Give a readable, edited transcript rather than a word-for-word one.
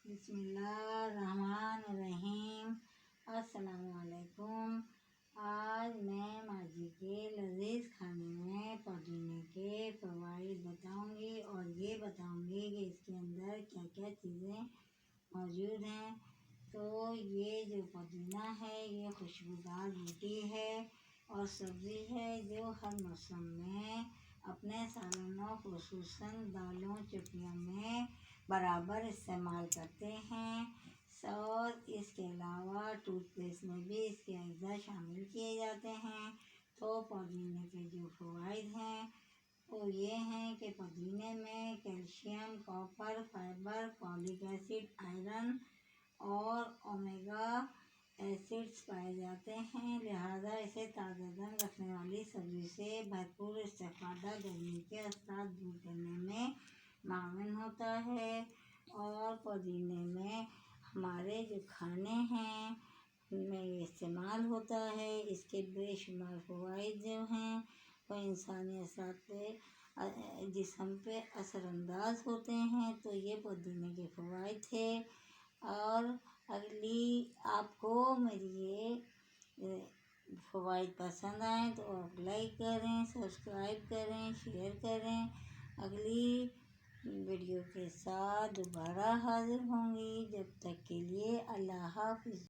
बिस्मिल्लाहिर्रहमानिर्रहीम। अस्सलामुअलैकुम। आज मैं माजी के लजीज खाने में पुदीने के फ़वाइद बताऊंगी और ये बताऊंगी कि इसके अंदर क्या क्या चीज़ें मौजूद हैं। तो ये जो पुदीना है ये खुशबूदार बूटी है और सब्ज़ी है जो हर मौसम में अपने सालों खुसूसन दालों चटनियों में बराबर इस्तेमाल करते हैं। और इसके अलावा टूथपेस्ट में भी इसके अज्जा शामिल किए जाते हैं। तो पुदीने के जो फ़वाइद हैं वो ये हैं कि पुदीने में calcium, copper, fibre, folic acid, iron और ओमेगा एसिड्स पाए जाते हैं। लिहाजा इसे ताज़ादम रखने वाली सब्ज़ी से भरपूर इस्तेफ़ादा गर्मी के असरात दूर करने में मावन होता है। और पुदीने में हमारे जो खाने हैं उनमें ये इस्तेमाल होता है। इसके बेशुमार फ़वाइद जो हैं वो इंसानी असरात पे जिस्म पे असरअंदाज होते हैं। तो ये पुदीने के फ़वाइद थे। और अगली आपको मेरी ये फ़वाइद पसंद आए तो आप लाइक करें, सब्सक्राइब करें, शेयर करें। अगली वीडियो के साथ दोबारा हाज़िर होंगी। जब तक के लिए अल्लाह हाफ़िज़।